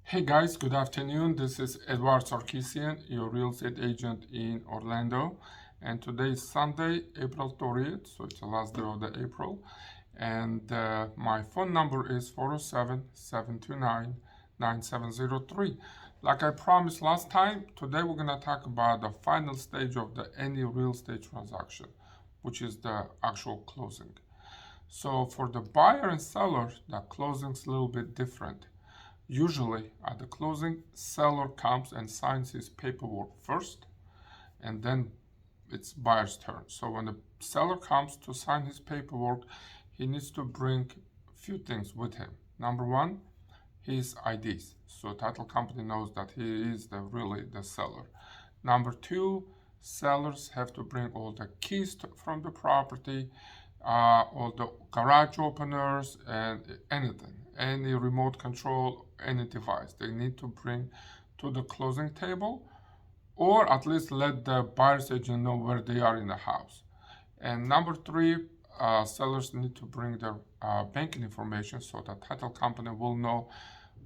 Hey guys, good afternoon. This is Edward Sarkisian, your real estate agent in Orlando. And today is Sunday, April 30th, so it's the last day of the April. And my phone number is 407-729-9703. Like I promised last time, today we're going to talk about the final stage of any real estate transaction, which is the actual closing. So for the buyer and seller, the closing is a little bit different. Usually, at the closing, seller comes and signs his paperwork first, and then it's buyer's turn. So when the seller comes to sign his paperwork, he needs to bring a few things with him. Number one, his IDs, so title company knows that he is really the seller. Number two, sellers have to bring all the keys from the property, all the garage openers, and anything, any remote control, any device they need to bring to the closing table, or at least let the buyer's agent know where they are in the house. And number three, sellers need to bring their banking information so the title company will know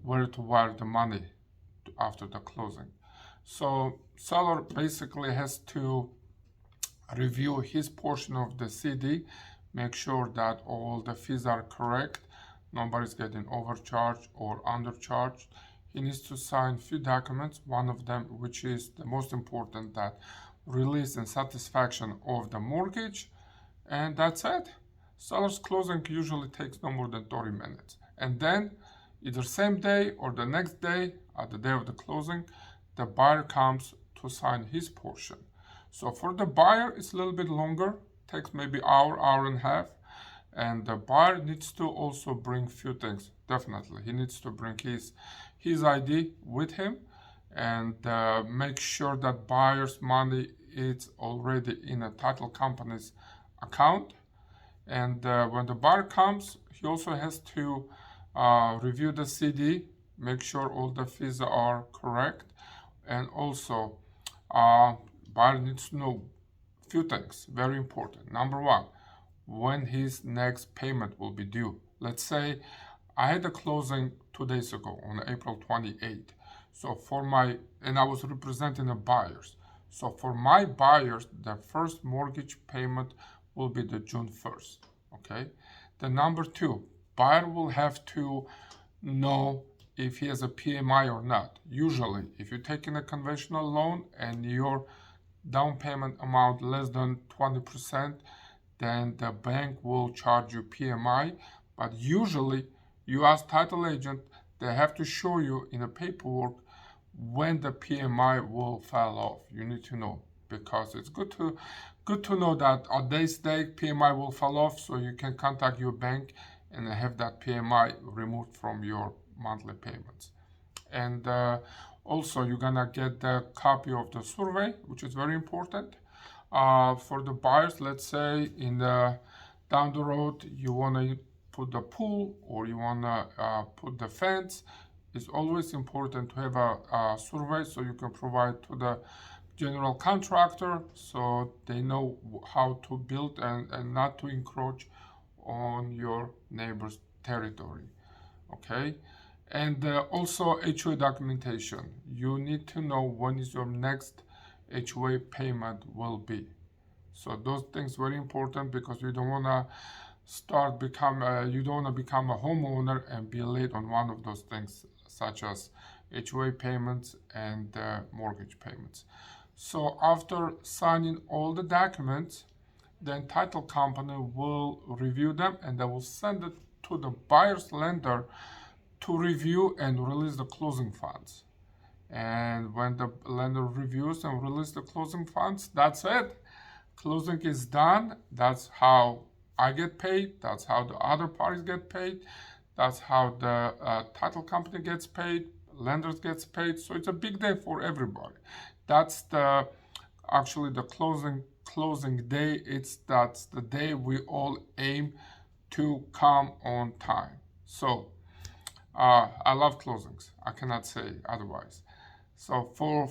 where to wire the money after the closing. So seller basically has to review his portion of the CD, make sure that all the fees are correct, nobody's getting overcharged or undercharged. He needs to sign few documents, one of them which is the most important, that release and satisfaction of the mortgage, and that's it. Seller's closing usually takes no more than 30 minutes. And then either same day or the next day, at the day of the closing, the buyer comes to sign his portion. So for the buyer, it's a little bit longer, takes maybe hour and a half. And the buyer needs to also bring few things. Definitely, he needs to bring his ID with him, and make sure that buyer's money is already in a title company's account. And when the buyer comes, he also has to review the CD, make sure all the fees are correct, and also buyer needs to know a few things, very important. Number one, when his next payment will be due. Let's say I had a closing 2 days ago on April 28th. So and I was representing the buyers. So for my buyers, the first mortgage payment will be the June 1st. Okay. The number two, buyer will have to know if he has a PMI or not. Usually, if you're taking a conventional loan and your down payment amount less than 20%, then the bank will charge you PMI. But usually, you ask title agent, they have to show you in the paperwork when the PMI will fall off. You need to know, because it's good to know that on this day PMI will fall off, so you can contact your bank and have that PMI removed from your monthly payments. And also, you're gonna get the copy of the survey, which is very important. For the buyers, let's say down the road you wanna put the pool or you wanna put the fence, it's always important to have a survey so you can provide to the general contractor so they know how to build and not to encroach on your neighbor's territory. Okay. And also HOA documentation. You need to know when is your next HOA payment will be. So those things very important, because you don't want to become a homeowner and be late on one of those things, such as HOA payments and mortgage payments. So after signing all the documents, then title company will review them and they will send it to the buyer's lender to review and release the closing funds. And when the lender reviews and releases the closing funds, that's it. Closing is done. That's how I get paid. That's how the other parties get paid. That's how the title company gets paid. Lenders gets paid. So it's a big day for everybody. That's actually the closing day. That's the day we all aim to come on time. So I love closings. I cannot say otherwise. So for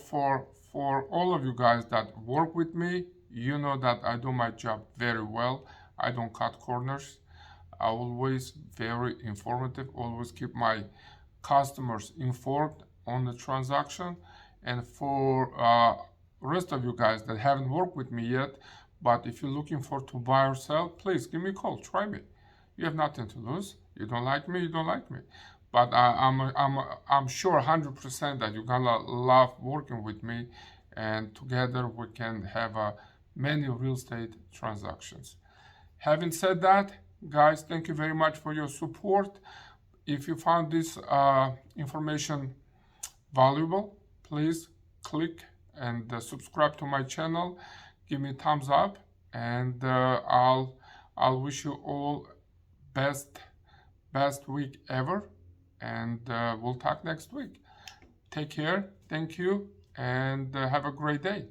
all of you guys that work with me, you know that I do my job very well. I don't cut corners. I always very informative. Always keep my customers informed on the transaction. And for rest of you guys that haven't worked with me yet, but if you're looking for to buy or sell, please give me a call. Try me. You have nothing to lose. You don't like me, you don't like me. But I'm sure 100% that you're gonna love working with me, and together we can have many real estate transactions. Having said that, guys, thank you very much for your support. If you found this information valuable, please click and subscribe to my channel. Give me a thumbs up, and I'll wish you all best week ever, and we'll talk next week. Take care. Thank you, and have a great day.